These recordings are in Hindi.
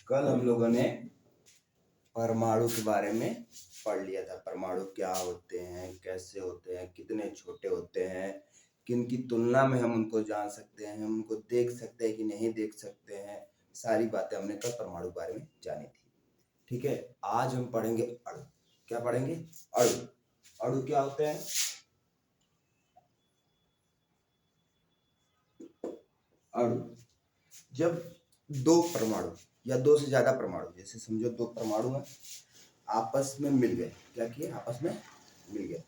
कल हम लोगों ने परमाणु के बारे में पढ़ लिया था। परमाणु क्या होते हैं, कैसे होते हैं, कितने छोटे होते हैं, किन की तुलना में हम उनको जान सकते हैं, हम उनको देख सकते हैं कि नहीं देख सकते हैं। सारी बातें हमने कल परमाणु के बारे में जानी थी। ठीक है, आज हम पढ़ेंगे अणु। क्या पढ़ेंगे? अणु। अणु क्या होते हैं? अणु जब दो परमाणु या दो से ज्यादा परमाणु, जैसे समझो दो परमाणु है, आपस में मिल गए। क्या किए? आपस में मिल गए।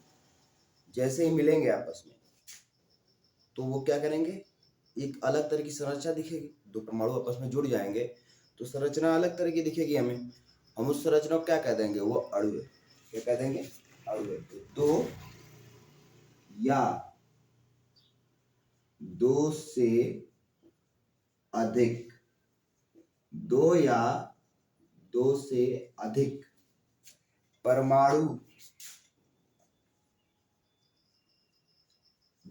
जैसे ही मिलेंगे आपस में तो वो क्या करेंगे? एक अलग तरह की संरचना दिखेगी। दो परमाणु आपस में जुड़ जाएंगे तो संरचना अलग तरह की दिखेगी हमें। हम उस संरचना को क्या कह देंगे? वो अणु है। क्या कह देंगे? अणु है। तो दो या दो से अधिक, दो या दो से अधिक परमाणु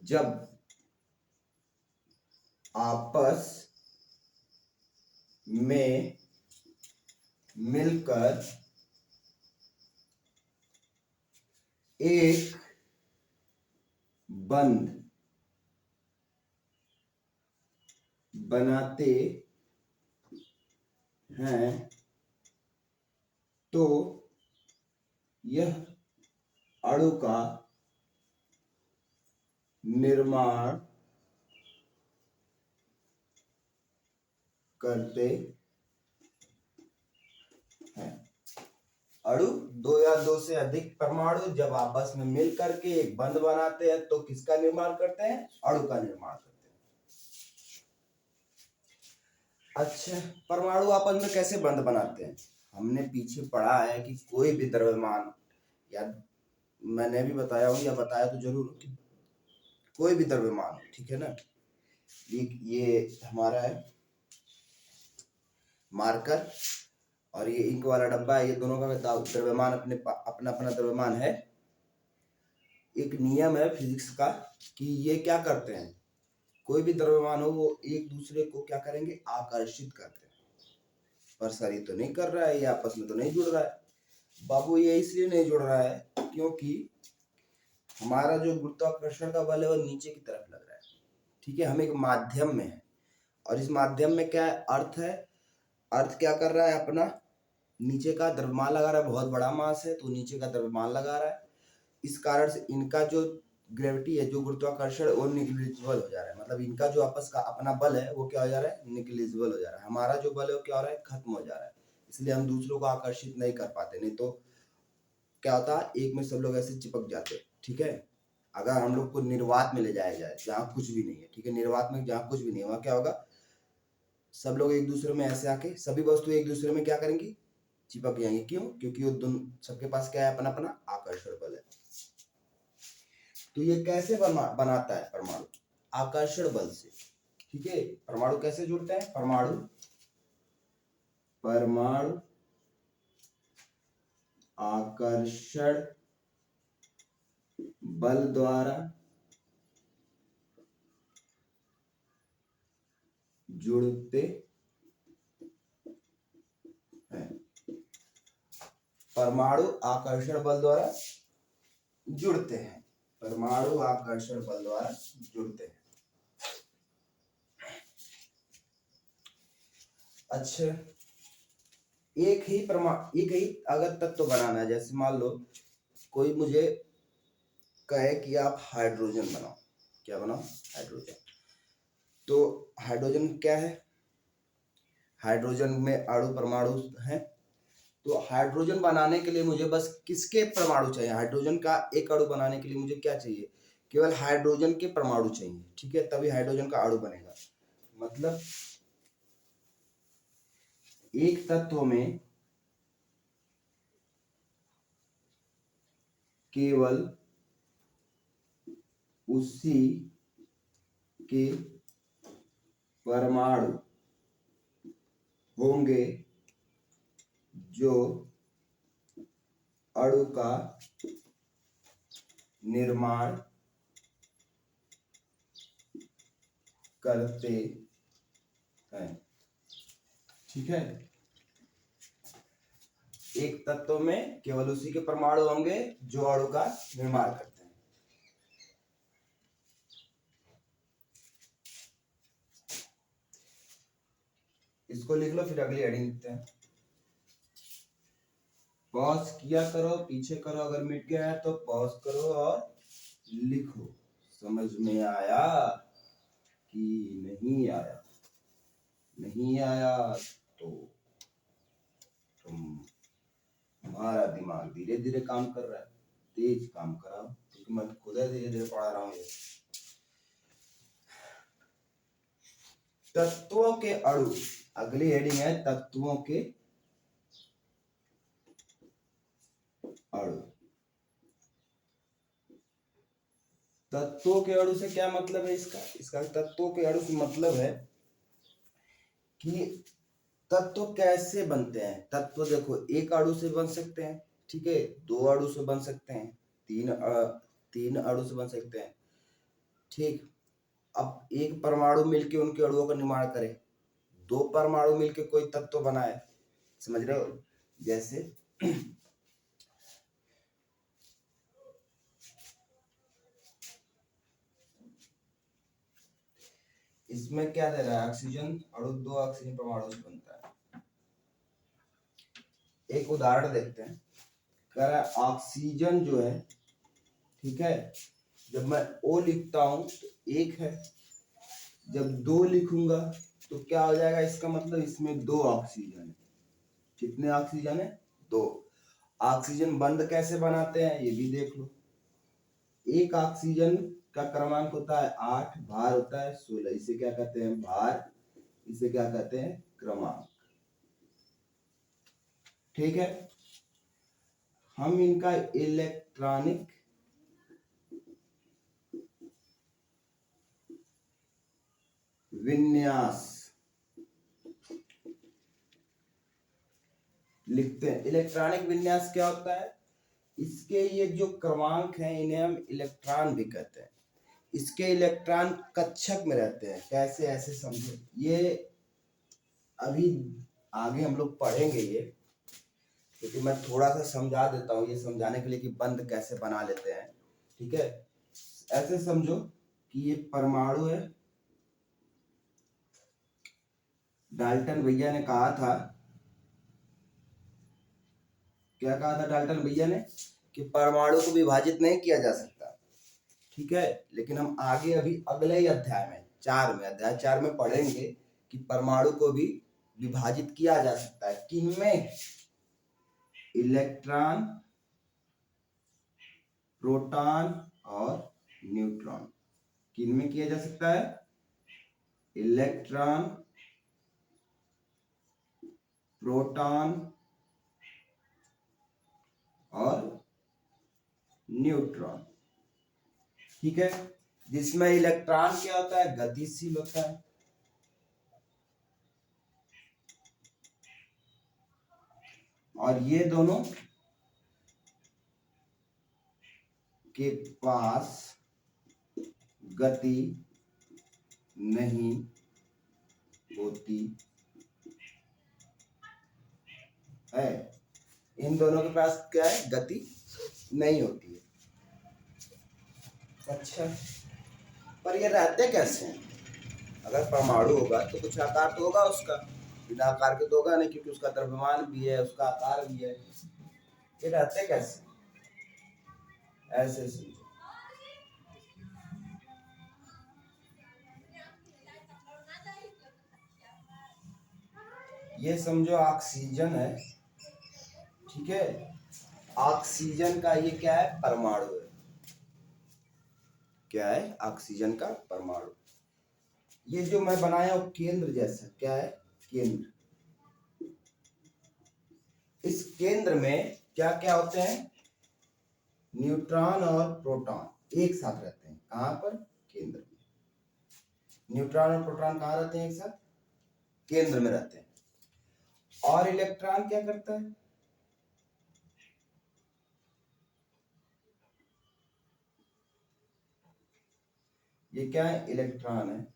जब आपस में मिलकर एक बंध बनाते हैं तो यह अणु का निर्माण करते हैं। अणु दो या दो से अधिक परमाणु जब आपस में मिल करके एक बंध बनाते हैं तो किसका निर्माण करते हैं? अणु का निर्माण करते हैं। अच्छा, परमाणु आपस में कैसे बंध बनाते हैं? हमने पीछे पढ़ा है कि कोई भी द्रव्यमान, या मैंने भी बताया हूं या बताया तो जरूर कि कोई भी द्रव्यमान, ठीक है ना, ये हमारा है मार्कर और ये इंक वाला डब्बा है। ये दोनों का द्रव्यमान अपना अपना द्रव्यमान है। एक नियम है फिजिक्स का कि ये क्या करते हैं, कोई भी द्रव्यमान हो वो एक दूसरे को क्या करेंगे? आकर्षित करते हैं। प्रसारित तो नहीं कर रहा है, ये आपस में तो नहीं जुड़ रहा है बाबू। ये इसलिए नहीं जुड़ रहा है क्योंकि हमारा जो गुरुत्वाकर्षण का बल है वो नीचे की तरफ लग रहा है। ठीक है, हम एक माध्यम में है और इस माध्यम में क्या है? अर्थ है। अर्थ क्या कर रहा है? अपना नीचे का द्रव्यमान लगा रहा है। बहुत बड़ा मास है तो नीचे का द्रव्यमान लगा रहा है। इस कारण से इनका जो ग्रेविटी है, जो गुरुत्वाकर्षण, वो निग्लिजिबल हो जा रहा है। मतलब इनका जो आपस का अपना बल है वो क्या हो जा रहा है? निग्लिजिबल हो जा रहा है। हमारा जो बल है वो क्या हो रहा है? खत्म हो जा रहा है। इसलिए हम दूसरों को आकर्षित नहीं कर पाते। नहीं तो क्या होता है? एक में सब लोग ऐसे चिपक जाते। ठीक है, अगर हम लोग को निर्वात में ले जाया जाए जहाँ कुछ भी नहीं है, ठीक है, निर्वात में जहाँ कुछ भी नहीं है, वहाँ क्या होगा? सब लोग एक दूसरे में ऐसे आके सभी वस्तु एक दूसरे में क्या करेंगी? चिपक जाएंगे। क्यों? क्योंकि वो दोनों सबके पास क्या है? अपना अपना आकर्षण बल है। तो ये कैसे बनाता है परमाणु? आकर्षण बल से। ठीक है, परमाणु कैसे जुड़ते हैं? परमाणु आकर्षण बल द्वारा जुड़ते हैं। परमाणु आकर्षण बल द्वारा जुड़ते हैं। परमाणु आकर्षण बल द्वारा जुड़ते हैं। अच्छा, एक ही अगर तत्व बनाना है, जैसे मान लो कोई मुझे कहे कि आप हाइड्रोजन बनाओ। क्या बनाओ? हाइड्रोजन। तो हाइड्रोजन क्या है? हाइड्रोजन में अणु परमाणु हैं। तो हाइड्रोजन बनाने के लिए मुझे बस किसके परमाणु चाहिए? हाइड्रोजन का एक अणु बनाने के लिए मुझे क्या चाहिए? केवल हाइड्रोजन के परमाणु चाहिए। ठीक है, तभी हाइड्रोजन का अणु बनेगा। मतलब एक तत्व में केवल उसी के परमाणु होंगे जो अणु का निर्माण करते हैं। ठीक है, एक तत्व में केवल उसी के परमाणु होंगे जो अणु का निर्माण करते हैं। इसको लिख लो, फिर अगली हेडिंग लिखते हैं। पॉज किया करो, पीछे करो, अगर मिट गया है तो पॉज करो और लिखो। समझ में आया कि नहीं आया? नहीं आया तो तुम्हारा दिमाग धीरे धीरे काम कर रहा है, तेज काम कराओ, क्योंकि मैं खुद धीरे धीरे पढ़ा रहा हूँ। ये तत्वों के अणु, अगली हेडिंग है तत्वों के अणु। तत्वों के अणु से क्या मतलब है इसका तत्वों के अणु से मतलब है कि तत्व कैसे बनते हैं। तत्व देखो, एक अणु से बन सकते हैं, ठीक है, दो अणु से बन सकते हैं, तीन अणु से बन सकते हैं, ठीक। अब एक परमाणु मिलके उनके अणुओं का निर्माण करे, दो परमाणु मिलके कोई तत्व बनाए, समझ रहे हो? जैसे इसमें क्या दे रहा है, ऑक्सीजन अणु दो ऑक्सीजन परमाणु से बनता है। एक उदाहरण देखते हैं। कह रहा है ऑक्सीजन जो है, ठीक है, जब मैं O लिखता हूं तो एक है, जब दो लिखूंगा तो क्या हो जाएगा, इसका मतलब इसमें दो ऑक्सीजन है। कितने ऑक्सीजन है? दो। ऑक्सीजन बंद कैसे बनाते हैं ये भी देख लो। एक ऑक्सीजन का क्रमांक होता है 8, भार होता है 16। इसे क्या कहते हैं? भार। इसे क्या कहते हैं? क्रमांक। ठीक है, हम इनका इलेक्ट्रॉनिक विन्यास लिखते हैं। इलेक्ट्रॉनिक विन्यास क्या होता है? इसके ये जो क्रमांक हैं इन्हें हम इलेक्ट्रॉन भी कहते हैं। इसके इलेक्ट्रॉन कक्षक में रहते हैं। कैसे? ऐसे समझो, ये अभी आगे हम लोग पढ़ेंगे ये, क्योंकि मैं थोड़ा सा समझा देता हूँ ये समझाने के लिए कि बंद कैसे बना लेते हैं। ठीक है, ऐसे समझो कि ये परमाणु है। डाल्टन भैया ने कहा था, क्या कहा था डाल्टन भैया ने? कि परमाणु को विभाजित नहीं किया जा सकता। ठीक है, लेकिन हम आगे अभी अगले ही अध्याय में अध्याय 4 में पढ़ेंगे कि परमाणु को भी विभाजित किया जा सकता है। किनमें? इलेक्ट्रॉन, प्रोटॉन और न्यूट्रॉन। किनमें किया जा सकता है? इलेक्ट्रॉन, प्रोटॉन और न्यूट्रॉन। ठीक है, जिसमें इलेक्ट्रॉन क्या होता है? गतिशील होता है, और ये दोनों के पास गति नहीं होती है। इन दोनों के पास क्या है? गति नहीं होती है। अच्छा, पर ये रहते कैसे हैं? अगर परमाणु होगा तो कुछ आकार तो होगा उसका, बिना आकार के तो होगा नहीं, क्योंकि उसका द्रव्यमान भी है, उसका आकार भी है। ये रहते कैसे? ऐसे समझो, ये समझो ऑक्सीजन है, ठीक है, ऑक्सीजन का ये क्या है? परमाणु है। क्या है? ऑक्सीजन का परमाणु। ये जो मैं बनाया हूं केंद्र जैसा, क्या है? केंद्र। इस केंद्र में क्या क्या होते हैं? न्यूट्रॉन और प्रोटॉन एक साथ रहते हैं। कहां पर? केंद्र में। न्यूट्रॉन और प्रोटॉन कहां रहते हैं? एक साथ केंद्र में रहते हैं। और इलेक्ट्रॉन क्या करता है? ये क्या है? इलेक्ट्रॉन है।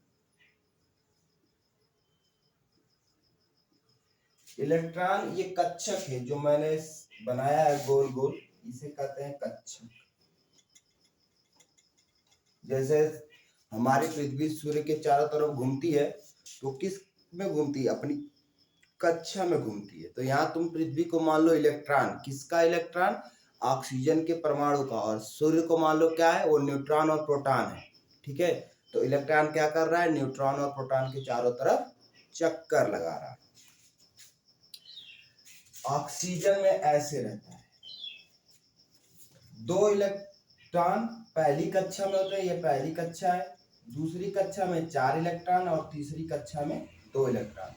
इलेक्ट्रॉन ये कक्षक है जो मैंने बनाया है गोल गोल, इसे कहते हैं कक्षक। जैसे हमारी पृथ्वी सूर्य के चारों तरफ घूमती है, तो किस में घूमती है? अपनी कक्षा में घूमती है। तो यहाँ तुम पृथ्वी को मान लो इलेक्ट्रॉन, किसका इलेक्ट्रॉन? ऑक्सीजन के परमाणु का। और सूर्य को मान लो क्या है? वो न्यूट्रॉन और प्रोटॉन है। ठीक है, तो इलेक्ट्रॉन क्या कर रहा है? न्यूट्रॉन और प्रोटॉन के चारों तरफ चक्कर लगा रहा है। ऑक्सीजन में ऐसे रहता है, दो इलेक्ट्रॉन पहली कक्षा में होते हैं, ये पहली कक्षा है, दूसरी कक्षा में 4 इलेक्ट्रॉन और तीसरी कक्षा में 2 इलेक्ट्रॉन।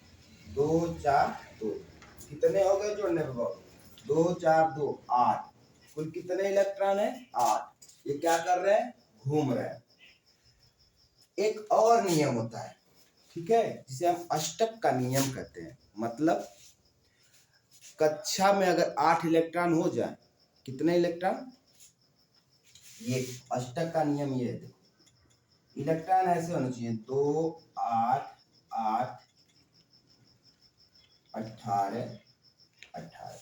2 4 2 कितने हो गए जोड़ने पर? 2 4 2 8। कुल कितने इलेक्ट्रॉन है? 8। ये क्या कर रहे हैं? घूम रहे हैं। एक और नियम होता है, ठीक है, जिसे हम अष्टक का नियम कहते हैं। मतलब कक्षा में अगर 8 इलेक्ट्रॉन हो जाए, कितने इलेक्ट्रॉन? ये अष्टक का नियम ये है, इलेक्ट्रॉन ऐसे होने चाहिए 2 8 8 18 18।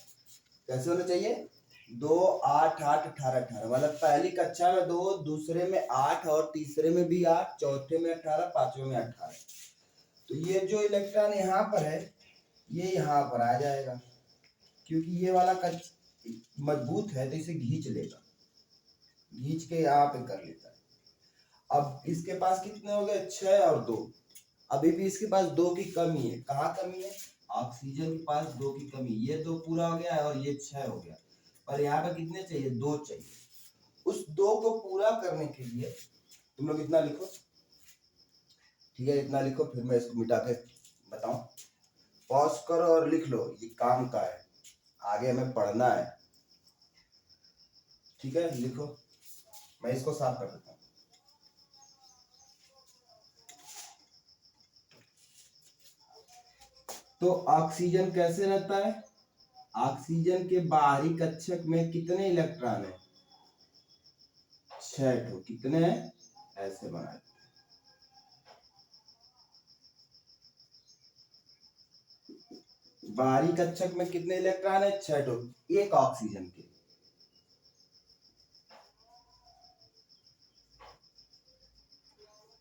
कैसे होना चाहिए? 2 8 8 18 18। मतलब पहली कक्षा में 2, दूसरे में 8 और तीसरे में भी 8, चौथे में 18, पांचवें में 18। तो ये जो इलेक्ट्रॉन यहाँ पर है, ये यहाँ पर आ जाएगा, क्योंकि ये वाला मजबूत है तो इसे खींच लेगा, खींच के यहाँ पे कर लेता है। अब इसके पास कितने हो गए? 6 और 2। अभी भी इसके पास 2 की कमी है। कहाँ कमी है? ऑक्सीजन के पास 2 की कमी। ये 2 पूरा हो गया है और ये 6 हो गया, पर यहाँ पे कितने चाहिए? 2 चाहिए। उस 2 को पूरा करने के लिए तुम लोग इतना लिखो, ठीक है, इतना लिखो, फिर मैं इसको मिटा के बताऊं। पॉज करो और लिख लो, ये काम का है, आगे हमें पढ़ना है। ठीक है, लिखो, मैं इसको साफ कर देता हूँ। तो ऑक्सीजन कैसे रहता है? ऑक्सीजन के बाहरी कक्षक में कितने इलेक्ट्रॉन है? 6 कितने हैं? ऐसे बनाए। बाहरी कक्षक में कितने इलेक्ट्रॉन है? 6 एक ऑक्सीजन के।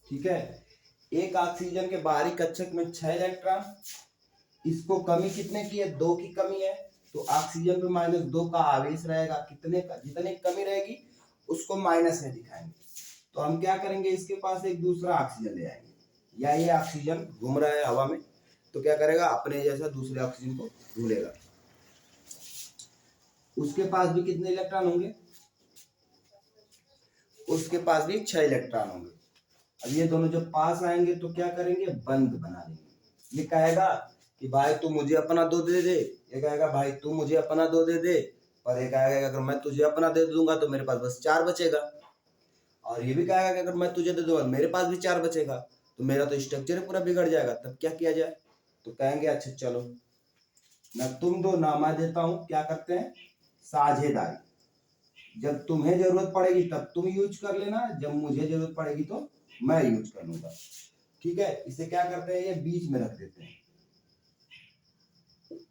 ठीक है, एक ऑक्सीजन के बाहरी कक्षक में 6 इलेक्ट्रॉन। इसको कमी कितने की है? 2 की कमी है, तो ऑक्सीजन पे -2 का आवेश रहेगा। कितने का? जितने कमी रहेगी उसको माइनस में दिखाएंगे। तो हम क्या करेंगे? इसके पास एक दूसरा ऑक्सीजन ले आएंगे, या ये ऑक्सीजन घूम रहा है हवा में, तो क्या करेगा? अपने जैसा दूसरे ऑक्सीजन को ढूंढेगा। उसके पास भी कितने इलेक्ट्रॉन होंगे? उसके पास भी 6 इलेक्ट्रॉन होंगे। अब ये दोनों जब पास आएंगे तो क्या करेंगे? बंद बना लेंगे। ये कहेगा कि भाई तू मुझे अपना 2 दे दे, ये कहेगा भाई तू मुझे अपना 2 दे दे, पर ये कहेगा अगर मैं तुझे अपना दे दूंगा तो मेरे पास बस 4 बचेगा। और ये भी कहेगा कि अगर मैं तुझे दे दूंगा मेरे पास भी 4 बचेगा, तो मेरा तो स्ट्रक्चर पूरा बिगड़ जाएगा। तब क्या किया जाए? तो कहेंगे अच्छा चलो, ना तुम दो ना मैं देता हूं। क्या करते हैं? साझेदारी। जब तुम्हें जरूरत पड़ेगी तब तुम यूज कर लेना, जब मुझे जरूरत पड़ेगी तो मैं यूज कर लूंगा। ठीक है, इसे क्या करते हैं? ये बीच में रख देते हैं।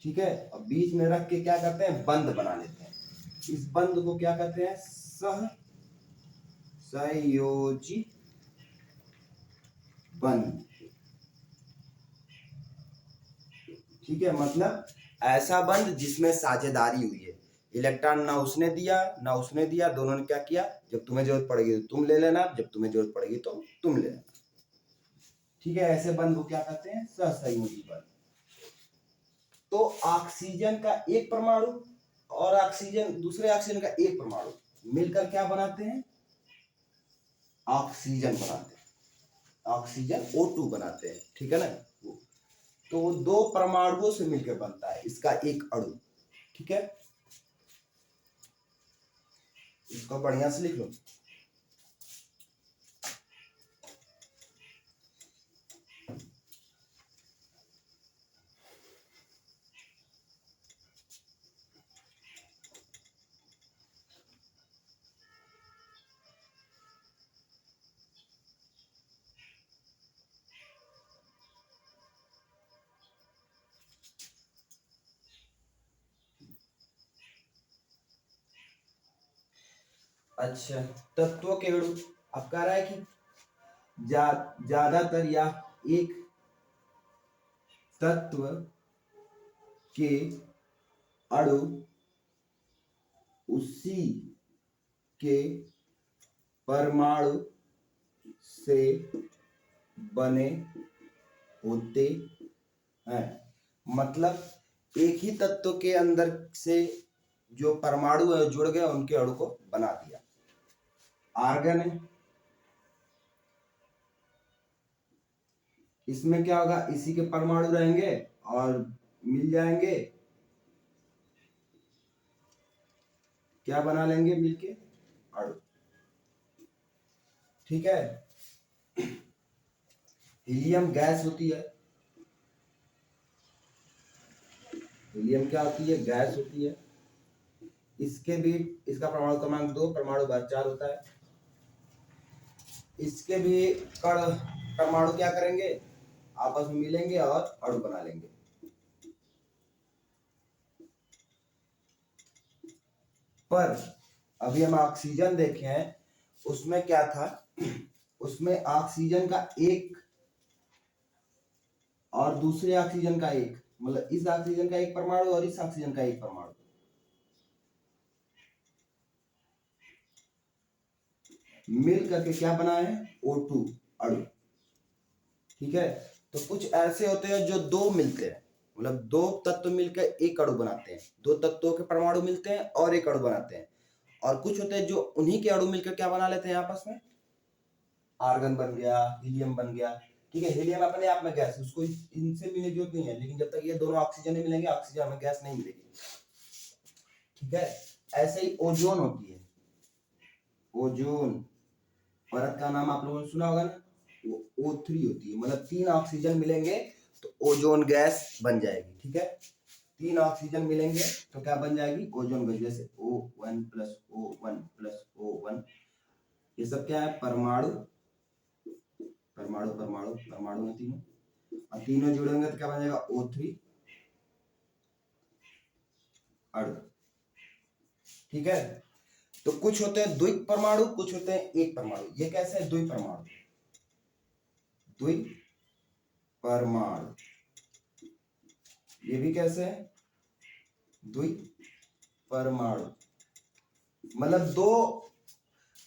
ठीक है, अब बीच में रख के क्या करते हैं? बंद बना लेते हैं। इस बंद को क्या कहते हैं? सहसंयोजी बंद। ठीक है, मतलब ऐसा बंद जिसमें साझेदारी हुई है। इलेक्ट्रॉन ना उसने दिया ना उसने दिया, दोनों ने क्या किया? जब तुम्हें जरूरत पड़ेगी तो तुम ले लेना, जब तुम्हें जरूरत पड़ेगी तो तुम ले लेना। ठीक है, ऐसे बंद को क्या कहते हैं? सहसंयोजी बंद। तो ऑक्सीजन का एक परमाणु और ऑक्सीजन दूसरे ऑक्सीजन का एक परमाणु मिलकर क्या बनाते हैं? ऑक्सीजन बनाते हैं। ऑक्सीजन O2 बनाते हैं। ठीक है ना? तो वो 2 परमाणुओं से मिलकर बनता है इसका एक अणु। ठीक है, इसको बढ़िया से लिख लो। अच्छा, तत्वों के अणु। अब कह रहा है कि ज्यादातर या एक तत्व के अणु उसी के परमाणु से बने होते हैं। मतलब एक ही तत्व के अंदर से जो परमाणु है जुड़ गए, उनके अणु को बना दिया। आर्गन है, इसमें क्या होगा, इसी के परमाणु रहेंगे और मिल जाएंगे, क्या बना लेंगे मिलके, अणु। ठीक है। हीलियम गैस होती है, हीलियम क्या होती है, गैस होती है। इसके भी, इसका परमाणु क्रमांक 2, परमाणु भार 4 होता है। इसके भी कण परमाणु क्या करेंगे, आपस में मिलेंगे और अणु बना लेंगे। पर अभी हम ऑक्सीजन देखे हैं, उसमें क्या था, उसमें ऑक्सीजन का एक और दूसरे ऑक्सीजन का एक, मतलब इस ऑक्सीजन का एक परमाणु और इस ऑक्सीजन का एक परमाणु मिल करके क्या बना है, O2 अणु। ठीक है। तो कुछ ऐसे होते हैं जो दो मिलते हैं, मतलब दो तत्व मिलकर एक अणु बनाते हैं, दो तत्वों के परमाणु मिलते हैं और एक अणु बनाते हैं। और कुछ होते हैं जो उन्हीं के अणु मिलकर क्या बना लेते हैं आपस में, आर्गन बन गया, हीलियम बन गया। ठीक है, हीलियम अपने आप में गैस, उसको इनसे मिलने की जरूरत नहीं है, लेकिन जब तक ये दोनों ऑक्सीजन नहीं मिलेंगे, ऑक्सीजन में गैस नहीं मिलेगी। ठीक है। ऐसे ही ओजोन होती है, ओजोन परत का नाम आप लोगों ने सुना होगा ना, वो O3 होती है। मतलब 3 ऑक्सीजन मिलेंगे तो ओजोन गैस बन जाएगी। ठीक है, 3 ऑक्सीजन मिलेंगे तो क्या बन जाएगी, ओजोन गैस। जैसे O1 plus O1 plus O1, ये सब क्या है, परमाणु परमाणु परमाणु परमाणु है तीनों, और तीनों जुड़ेंगे तो क्या बन जाएगा, O3 अणु। ठीक है। तो कुछ होते हैं द्विक परमाणु, कुछ होते हैं एक परमाणु। ये कैसे है, द्वि परमाणु, द्वि परमाणु। ये भी कैसे है, द्वि परमाणु। मतलब दो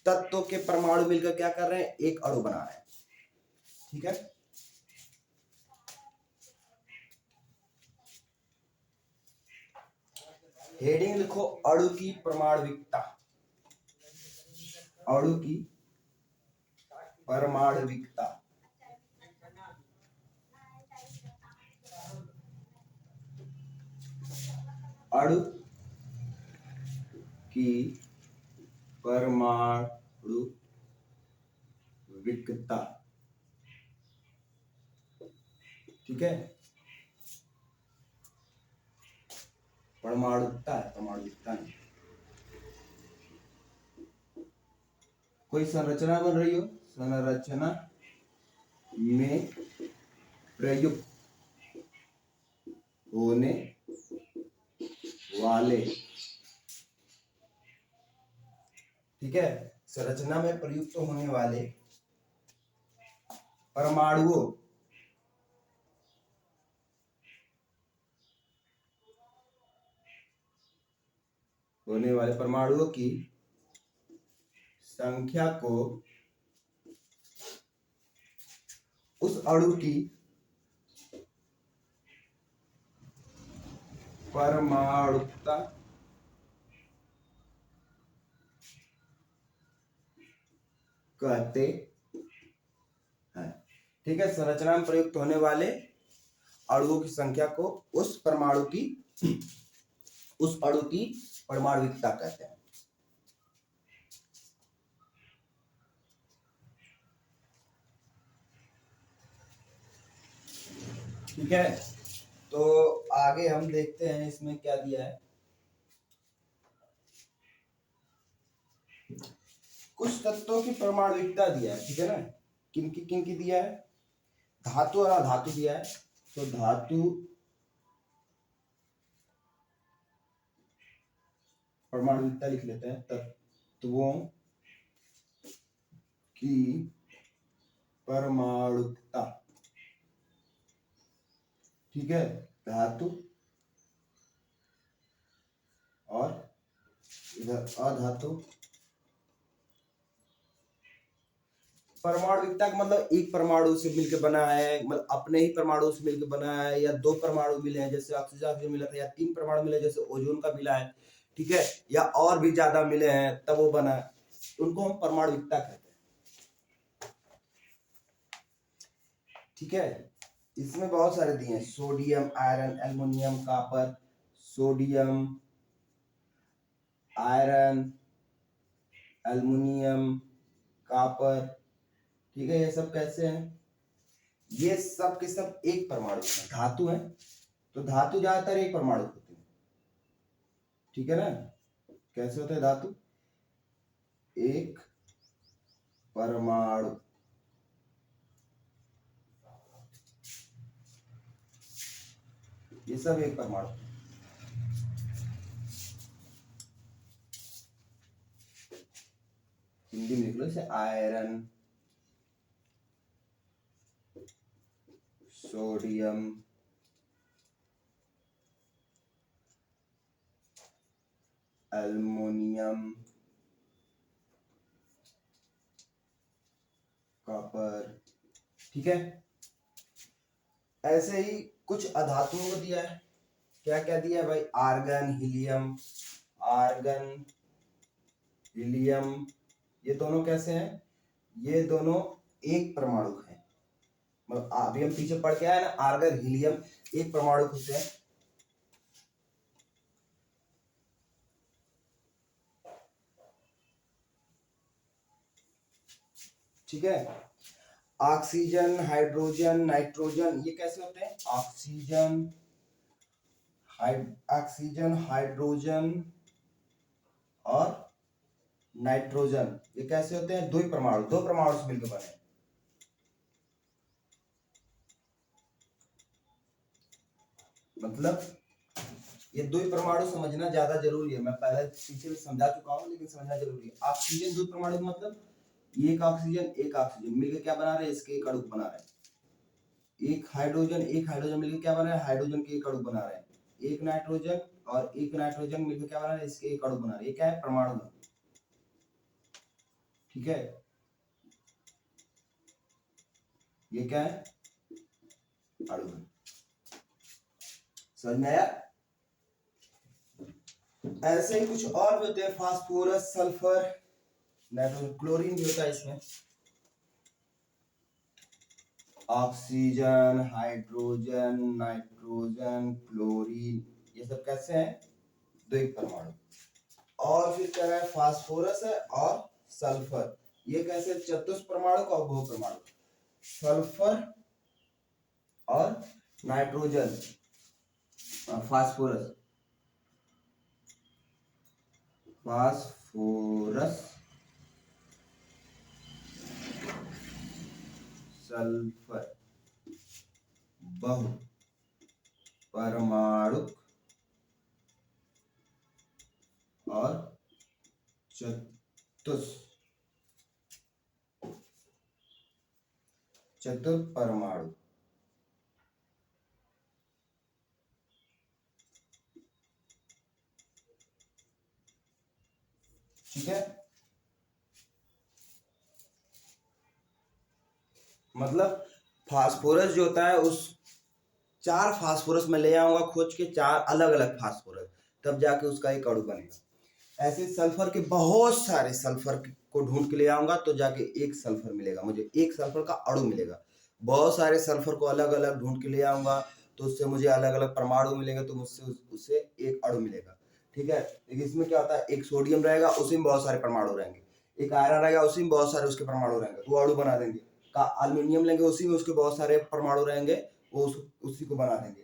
तत्वों के परमाणु मिलकर क्या कर रहे हैं, एक अणु बना रहे हैं। ठीक है। हेडिंग लिखो, अणु की परमाणविकता, अणु की परमाणविकता। अणु की परमाणुविकता। ठीक है, परमाणुविकता है, परमाणुविकता नहीं। कोई संरचना बन रही हो, संरचना में प्रयुक्त होने वाले, ठीक है, संरचना में प्रयुक्त होने वाले परमाणुओं की संख्या को उस अणु की परमाणुकता कहते हैं। ठीक है, संरचना में प्रयुक्त होने वाले अणुओं की संख्या को उस अणु की परमाणुविकता कहते हैं। ठीक है, तो आगे हम देखते हैं इसमें क्या दिया है। कुछ तत्वों की परमाणुविकता दिया है, ठीक है ना, किन की दिया है, धातु और अधातु दिया है। तो धातु परमाणुविकता लिख लेते हैं, तत्व तत्वों की परमाणुकता, ठीक है, धातु और इधर अधातु। परमाणुकता का मतलब एक परमाणु से मिलकर बना है, मतलब अपने ही परमाणु से मिलकर बना है, या दो परमाणु मिले हैं जैसे ऑक्सीजन मिला था, या तीन परमाणु मिले जैसे ओजोन का मिला है, ठीक है, या और भी ज्यादा मिले हैं तब वो बना है, उनको हम परमाणुकता कहते हैं, ठीक है। इसमें बहुत सारे दिए हैं, sodium, iron, aluminium, copper, sodium, iron, aluminium, copper, ठीक है। ये सब कैसे हैं? ये सब के सब एक परमाणु है, धातु है, तो धातु ज्यादातर एक परमाणु होते हैं, ठीक है ना। कैसे होते हैं धातु? एक परमाणु, ये सब एक परमाणु। हिंदी में लिख लो जैसे आयरन, सोडियम, एल्युमिनियम, कॉपर, ठीक है। ऐसे ही कुछ अधातुओं को दिया है, क्या क्या दिया है भाई? आर्गन, हीलियम, आर्गन, हीलियम, ये दोनों कैसे हैं? ये दोनों एक परमाणु हैं, मतलब अभी हम पीछे पढ़ के आए ना, आर्गन, हीलियम एक परमाणु होते हैं, ठीक है। ऑक्सीजन, हाइड्रोजन, नाइट्रोजन, ये कैसे होते हैं? ऑक्सीजन, हाइड्रोजन और नाइट्रोजन, ये कैसे होते हैं? दो ही परमाणु, दो परमाणु से मिलकर बने, मतलब ये दो ही परमाणु समझना ज्यादा जरूरी है। मैं पहले पीछे भी समझा चुका हूं, लेकिन समझना जरूरी है। ऑक्सीजन दो परमाणु मतलब एक ऑक्सीजन मिलकर क्या बना रहे हैं? इसके एक अणु बना रहे हैं। एक हाइड्रोजन मिलकर क्या बना रहे हैं? हाइड्रोजन के एक अणु बना रहे हैं। एक नाइट्रोजन और एक नाइट्रोजन मिलकर क्या बना रहे हैं? इसके एक अणु बना रहे हैं। ये क्या है? परमाणु है, ठीक है। ये क्या है? अणु है, समझ में आया? ऐसे ही कुछ और भी होते हैं, फास्फोरस, सल्फर, नाइट्रोजन, क्लोरीन भी होता है इसमें। ऑक्सीजन, हाइड्रोजन, नाइट्रोजन, क्लोरीन, ये सब कैसे हैं? दो एक परमाणु। और फिर क्या है? फास्फोरस है और सल्फर, ये कैसे? चतुष्क परमाणु का बहु परमाणु। सल्फर और नाइट्रोजन, फास्फोरस, फास्फोरस, सल्फर, बहु परमाणु और चतुर परमाणु, ठीक है। मतलब फास्फोरस जो होता है, उस चार फास्फोरस में ले आऊंगा खोज के, चार अलग अलग फास्फोरस, तब जाके उसका एक अणु बनेगा। ऐसे सल्फर के बहुत सारे सल्फर को ढूंढ के ले आऊंगा तो जाके एक सल्फर मिलेगा, मुझे एक सल्फर का अणु मिलेगा। बहुत सारे सल्फर को अलग अलग ढूंढ के ले आऊंगा तो उससे मुझे अलग अलग परमाणु मिलेंगे, तो मुझसे उससे एक अणु मिलेगा, ठीक है। लेकिन इसमें क्या होता है? एक सोडियम रहेगा, उसी में बहुत सारे परमाणु रहेंगे। एक आयरन रहेगा, उसी में बहुत सारे उसके परमाणु रहेंगे, तो वो अणु बना देंगे। का एल्यूमिनियम लेंगे, उसी में उसके बहुत सारे परमाणु रहेंगे, वो उसी को बना देंगे।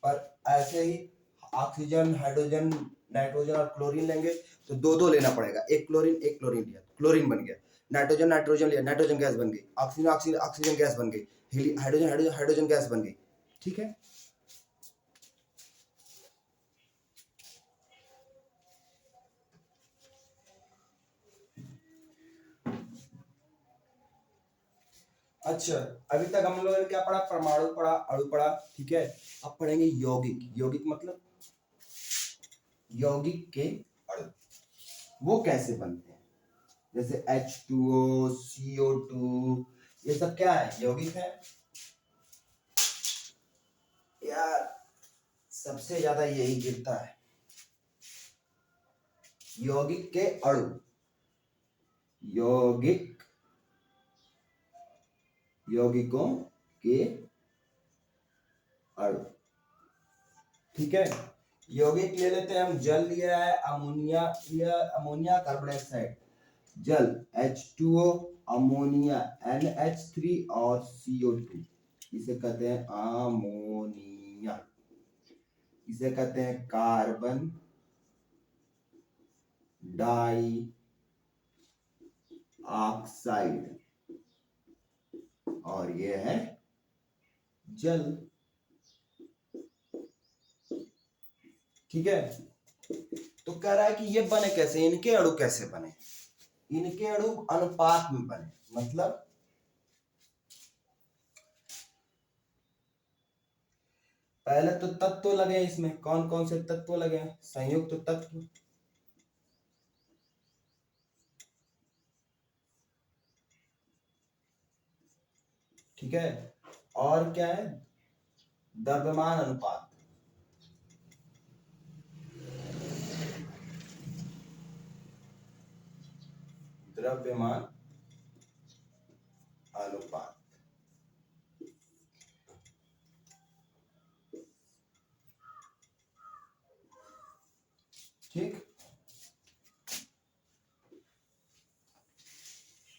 पर ऐसे ही ऑक्सीजन, हाइड्रोजन, नाइट्रोजन और क्लोरीन लेंगे तो दो दो लेना पड़ेगा। एक क्लोरीन लिया, क्लोरीन बन गया। नाइट्रोजन नाइट्रोजन लिया, नाइट्रोजन गैस बन गई। ऑक्सीजन ऑक्सीजन ऑक्सीजन गैस बन गई। हाइड्रोजन हाइड्रोजन हाइड्रोजन गैस बन गई, ठीक है। अच्छा, अभी तक हम लोगों ने क्या पढ़ा? परमाणु पढ़ा, अणु पढ़ा, ठीक है। अब पढ़ेंगे यौगिक। यौगिक मतलब यौगिक के अणु, वो कैसे बनते हैं। जैसे H2O, CO2, ये सब क्या है? यौगिक है यार। सबसे ज्यादा यही गिरता है, यौगिक के अणु। यौगिक, यौगिकों के अणु, ठीक है। यौगिक ले लेते हैं हम। जल लिया है, अमोनिया लिया, अमोनिया कार्बन डाइऑक्साइड, जल H2O, अमोनिया NH3 और CO2, इसे कहते हैं अमोनिया। इसे कहते हैं कार्बन डाई ऑक्साइड, और ये है जल, ठीक है। तो कह रहा है कि ये बने कैसे, इनके अणु कैसे बने। इनके अणु अनुपात में बने, मतलब पहले तो तत्व लगे इसमें। कौन कौन से तत्व लगे हैं? संयुक्त तत्व, ठीक है। और क्या है? द्रव्यमान अनुपात, द्रव्यमान अनुपात, ठीक।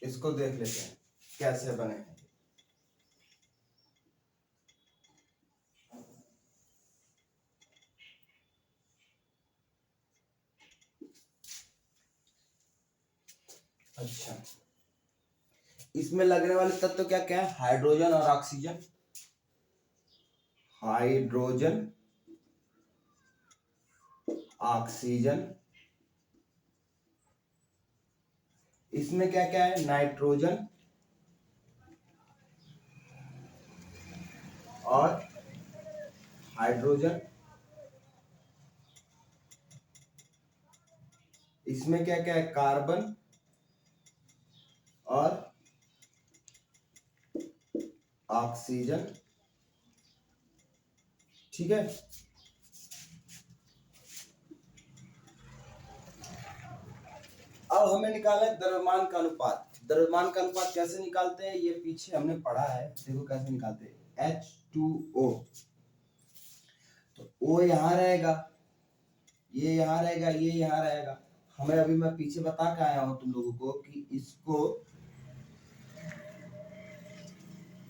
इसको देख लेते हैं कैसे बने हैं। अच्छा, इसमें लगने वाले तत्व क्या क्या है? हाइड्रोजन और ऑक्सीजन। Hydrogen, oxygen. इसमें क्या क्या है? नाइट्रोजन और हाइड्रोजन। इसमें क्या क्या है? कार्बन और ऑक्सीजन, ठीक है। अब हमें निकालना है द्रव्यमान का अनुपात। द्रव्यमान का अनुपात कैसे निकालते हैं, ये पीछे हमने पढ़ा है। देखो कैसे निकालते हैं। H2O, तो O यहाँ रहेगा, ये यहाँ रहेगा, ये यहाँ रहेगा। हमें अभी मैं पीछे बता के आया हूं तुम लोगों को कि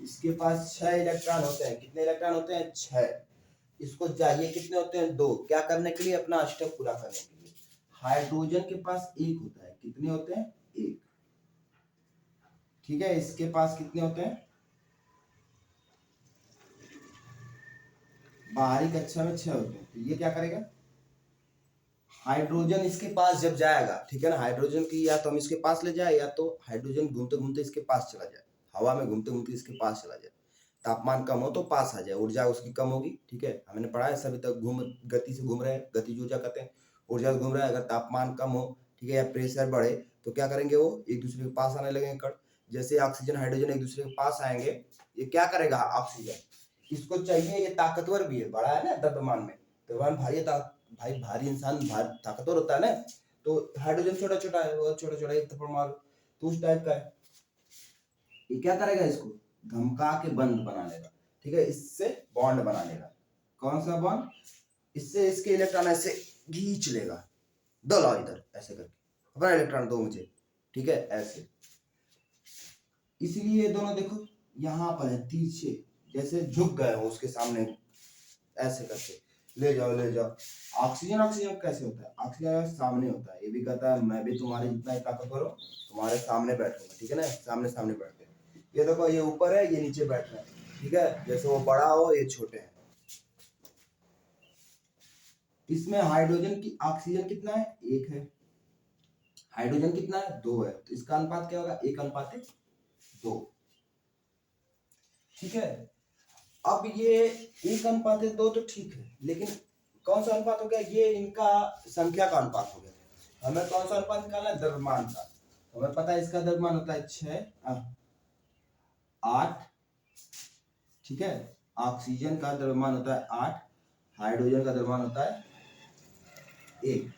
इसके पास 6 इलेक्ट्रॉन होते हैं। कितने इलेक्ट्रॉन होते हैं? 6। इसको चाहिए कितने होते हैं? 2। क्या करने के लिए? अपना अष्टक पूरा करने के लिए। हाइड्रोजन के पास 1 होता है। कितने होते हैं? 1, ठीक है। इसके पास कितने होते हैं? बाहरी कक्षा में 6 होते हैं। तो ये क्या करेगा? हाइड्रोजन इसके पास जब जाएगा, ठीक है ना, हाइड्रोजन की या तो हम इसके पास ले जाए, या तो हाइड्रोजन घूमते घूमते इसके पास चला जाए, हवा में घूमते घूमते इसके पास चला जाए। तापमान कम हो तो पास आ जाए, ऊर्जा उसकी कम होगी, ठीक है। हमने पढ़ा है सभी तक, गति से घूम रहे हैं, गतिज ऊर्जा कहते हैं। ऊर्जा से घूम रहा है, अगर तापमान कम हो, ठीक है, या प्रेशर बढ़े, तो क्या करेंगे? वो एक दूसरे के पास आने लगेंगे कण। जैसे ऑक्सीजन हाइड्रोजन एक दूसरे के पास आएंगे, ये क्या करेगा? ऑक्सीजन इसको चाहिए, ये ताकतवर भी है, बड़ा है ना द्रव्यमान में। द्रव्यमान भारी है, भाई भारी इंसान ताकतवर होता है ना। तो हाइड्रोजन छोटा छोटा है, वो छोटा छोटा एक परमाणु, तो उस टाइप का है। ये क्या करेगा? इसको धमका के बंद बना लेगा, ठीक है। इससे बॉन्ड बना लेगा। कौन सा बॉन्ड? इससे इसके इलेक्ट्रॉन ऐसे खींच लेगा, दो लाओ इधर, ऐसे करके अपना इलेक्ट्रॉन दो मुझे, ठीक है, ऐसे। इसलिए ये दोनों देखो यहाँ पर है, पीछे जैसे झुक गए हो उसके सामने, ऐसे करके ले जाओ ले जाओ। ऑक्सीजन, ऑक्सीजन कैसे होता है? ऑक्सीजन सामने होता है। ये भी कहता है मैं भी तुम्हारे जितना ही ताकतवर हूँ, तुम्हारे सामने बैठूंगा, ठीक है ना। सामने सामने बैठते हैं। ये देखो, ये ऊपर है, ये नीचे बैठ रहा है, ठीक है। जैसे वो बड़ा हो, ये छोटे हैं। इसमें हाइड्रोजन की ऑक्सीजन कितना है? 1 है। हाइड्रोजन कितना है? 2 है। तो इसका अनुपात क्या होगा? 1:2। ठीक है। अब ये 1:2 तो ठीक है, लेकिन कौन सा अनुपात हो गया, ये इनका संख्या का अनुपात हो गया। हमें कौन सा अनुपात निकालना है, द्रव्यमान का। हमें पता है इसका द्रव्यमान होता है 6 8, ठीक है। ऑक्सीजन का द्रव्यमान होता है 8, हाइड्रोजन का द्रव्यमान होता है 1।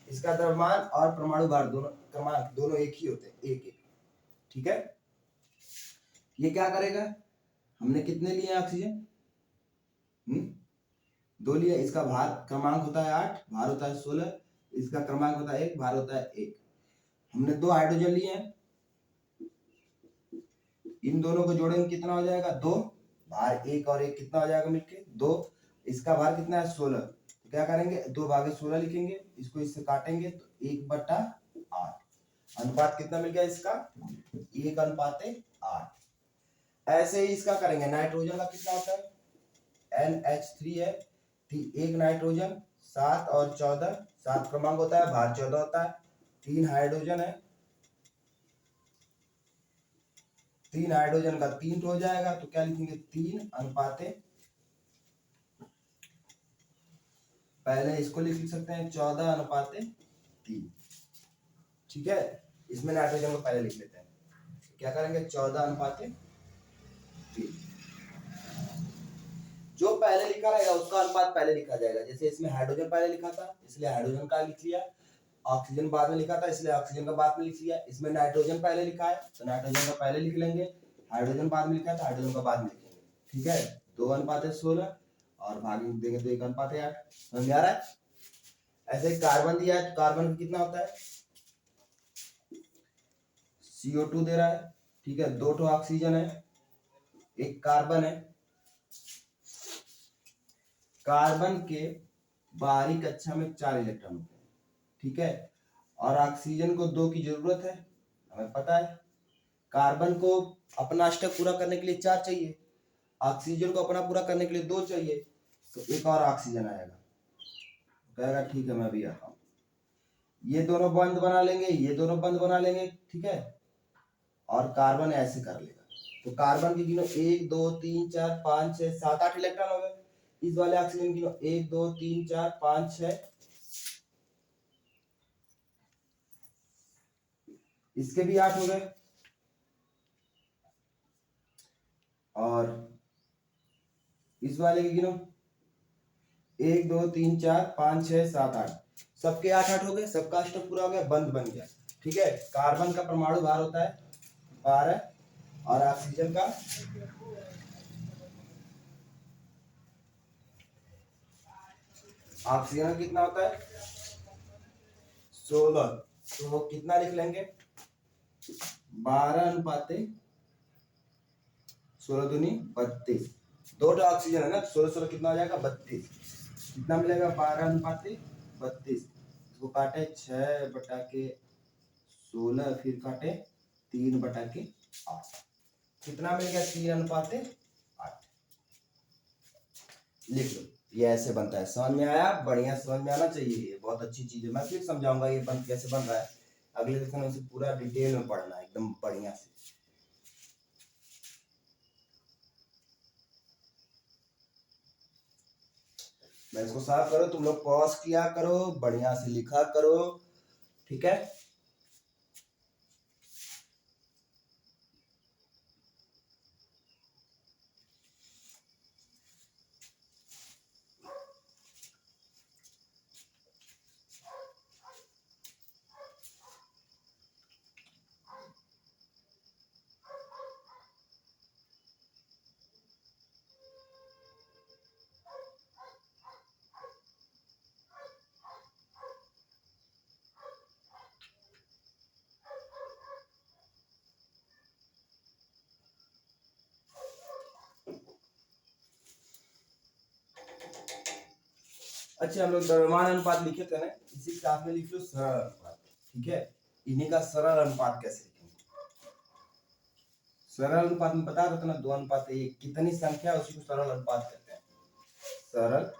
इसका द्रव्यमान और परमाणु भार दोनों क्रमांक दोनों एक ही होते हैं, 1 1, ठीक है। ये क्या करेगा, हमने कितने लिए ऑक्सीजन, 2 लिया। इसका भार क्रमांक होता है 8, भार होता है 16, इसका क्रमांक होता है 1, भार होता है 1। हमने 2 हाइड्रोजन लिए हैं, इन दोनों को जोड़ेंगे कितना हो जाएगा 2, भार 1 और 1 कितना हो जाएगा मिलके 2। इसका भार कितना है 16, तो क्या करेंगे 2/16 लिखेंगे, इसको इससे काटेंगे तो 1/8। अनुपात कितना मिल गया इसका, 1:8। ऐसे ही इसका करेंगे। नाइट्रोजन का कितना होता है, NH3 है, एक नाइट्रोजन 7 और 14, 7 क्रमांक होता है, भार 14 होता है। 3 हाइड्रोजन है, 3 हाइड्रोजन का 3 हो जाएगा, तो क्या लिखेंगे 3:, पहले इसको लिख सकते हैं 14:3, ठीक है। इसमें नाइट्रोजन को पहले लिख लेते हैं, क्या करेंगे 14:3। जो पहले लिखा रहेगा उसका अनुपात पहले लिखा जाएगा। जैसे इसमें हाइड्रोजन पहले लिखा था इसलिए हाइड्रोजन का लिख लिया, ऑक्सीजन बाद में लिखा था इसलिए ऑक्सीजन का बाद में लिख लिया। इसमें नाइट्रोजन पहले लिखा है तो नाइट्रोजन का पहले लिख लेंगे, हाइड्रोजन बाद में लिखा है तो हाइड्रोजन का बाद में लिखेंगे, ठीक है। 2:16 और भाग देंगे तो 1:8। समझ में आ रहा है। ऐसे कार्बन दिया है तो कार्बन कितना होता है, CO2 दे रहा है, ठीक है। 2 ऑक्सीजन है, 1 कार्बन है। कार्बन के बाहरी कक्षा में 4 इलेक्ट्रॉन होते हैं, ठीक है। और ऑक्सीजन को 2 की जरूरत है, हमें पता है। कार्बन को अपना अष्टक पूरा करने के लिए 4 चाहिए, ऑक्सीजन को अपना पूरा करने के लिए 2 चाहिए, तो 1 और ऑक्सीजन आएगा। कहेगा ठीक है मैं भी आता हूँ। ये दोनों बंद बना लेंगे, ये दोनों बंद बना लेंगे, ठीक है। और कार्बन ऐसे कर लेगा, तो कार्बन की गिनो 1 2 3 4 5 6 7 8 इलेक्ट्रॉन हो गए। इस वाले ऑक्सीजन गिनो 1 2 3 4 5 6, इसके भी 8 हो गए। और इस वाले की गिनो 1 2 3 4 5 6 7 8, सबके 8 8 हो गए, सबका अष्टक पूरा हो गया, बंद बन गया, ठीक है। कार्बन का परमाणु भार होता है 12 और ऑक्सीजन का कितना होता है 16, तो कितना लिख लेंगे 12:16 दूनी 32। 2 ऑक्सीजन है ना, 16 16 कितना हो जाएगा 32, कितना मिलेगा 12:32। इसको काटे 6/16, फिर काटे 3/8, कितना मिल गया 3:8। लिख लो, ये ऐसे बनता है। समझ में आया, बढ़िया समझ में आना चाहिए, ये बहुत अच्छी चीज है। मैं फिर समझाऊंगा ये बन कैसे बन रहा है, अगले लेक्चर में इसे पूरा डिटेल में पढ़ना है एकदम बढ़िया से। मैं इसको साफ करो, तुम लोग पॉज किया करो, बढ़िया से लिखा करो, ठीक है। अच्छा, हम लोग द्रव्यमान अनुपात लिखे थे ना, इसी के साथ में लिख लो सरल अनुपात, ठीक है। इन्हीं का सरल अनुपात कैसे लिखेंगे। सरल अनुपात में बता रहा था ना 2:1, कितनी संख्या उसी को सरल अनुपात कहते हैं। सरल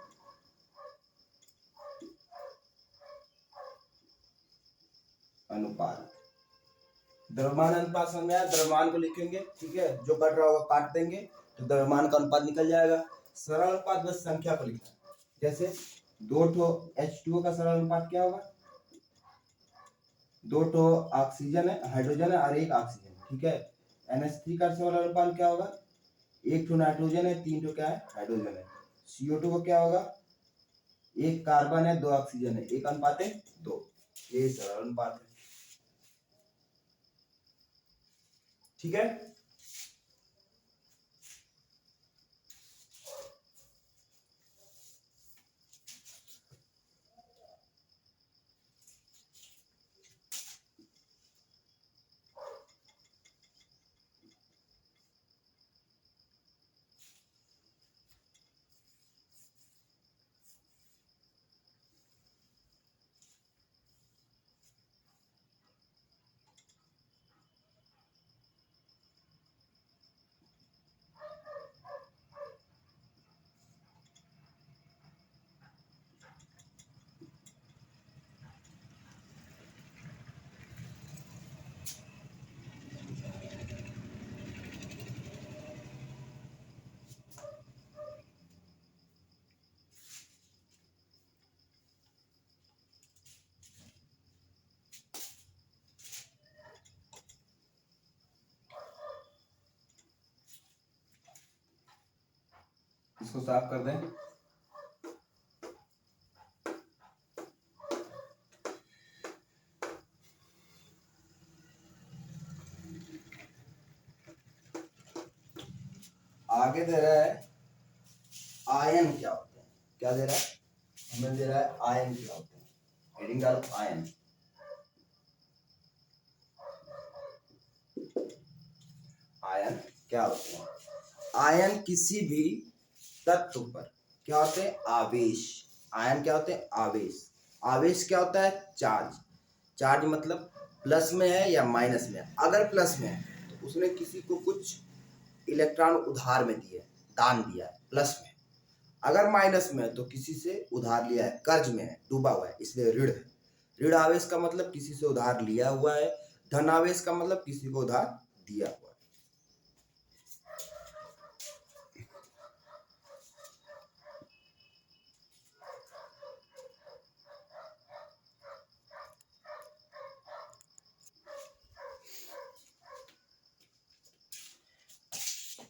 अनुपात, द्रव्यमान अनुपात समझ में आया। द्रव्यमान को लिखेंगे, ठीक है, जो बढ़ रहा होगा काट देंगे, तो तो द्रव्यमान का अनुपात निकल जाएगा। सरल अनुपात बस संख्या को लिखना है। जैसे 2 ठो H2O का सरल अनुपात क्या होगा, 2 ठो ऑक्सीजन है, हाइड्रोजन है और 1 ऑक्सीजन, ठीक है। NH3 का सरल अनुपात क्या होगा, 1 ठो नाइट्रोजन है, 3 ठो क्या है, हाइड्रोजन है। CO2 को क्या होगा, 1 कार्बन है, 2 ऑक्सीजन है, 1:2। ये सरल अनुपात है, ठीक है। इसको साफ कर दें। आगे दे रहा है आयन क्या होते हैं, क्या दे रहा है, हमें दे रहा है आयन क्या होते हैं। हेडिंग डालो आयन। आयन क्या होते हैं, आयन किसी भी तत्व पर क्या होते हैं, आवेश। आयन क्या होते हैं, आवेश। आवेश क्या होता है, चार्ज। चार्ज मतलब प्लस में है या माइनस में है। अगर प्लस में है तो उसने किसी को कुछ इलेक्ट्रॉन उधार में दिए, दान दिया है, प्लस में। अगर माइनस में है तो किसी से उधार लिया है, कर्ज में है, डूबा हुआ है, इसलिए ऋण है। ऋण आवेश का मतलब किसी से उधार लिया हुआ है। धन आवेश का मतलब किसी को उधार दिया हुआ है।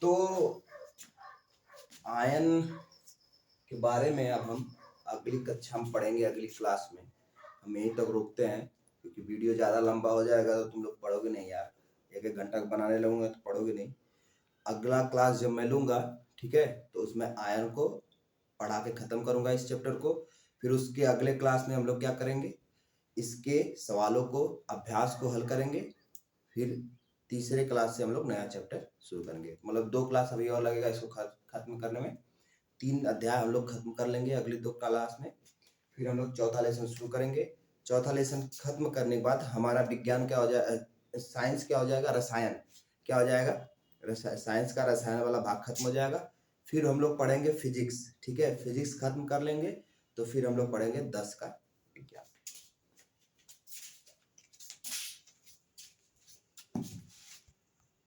तो आयन के बारे में अब हम अगली कक्षा में पढ़ेंगे, अगली क्लास में। हम यहीं तक रोकते हैं क्योंकि वीडियो ज़्यादा लंबा हो जाएगा तो तुम लोग पढ़ोगे नहीं यार। 1-1 घंटा बनाने लगूंगा तो पढ़ोगे नहीं। अगला क्लास जब मैं लूँगा, ठीक है, तो उसमें आयन को पढ़ा के ख़त्म करूँगा इस चैप्टर को। फिर उसके अगले क्लास में हम लोग क्या करेंगे, इसके सवालों को, अभ्यास को हल करेंगे। फिर तीसरे क्लास से हम लोग नया चैप्टर शुरू करेंगे। मतलब 2 क्लास अभी और लगेगा इसको खत्म करने में। 3 अध्याय हम लोग खत्म कर लेंगे अगली 2 क्लास में। फिर हम लोग चौथा लेसन शुरू करेंगे। चौथा लेसन खत्म करने के बाद हमारा विज्ञान क्या हो जाएगा, साइंस क्या हो जाएगा, रसायन क्या हो जाएगा, साइंस का रसायन वाला भाग खत्म हो जाएगा। फिर हम लोग पढ़ेंगे फिजिक्स, ठीक है। फिजिक्स खत्म कर लेंगे तो फिर हम लोग पढ़ेंगे 10 का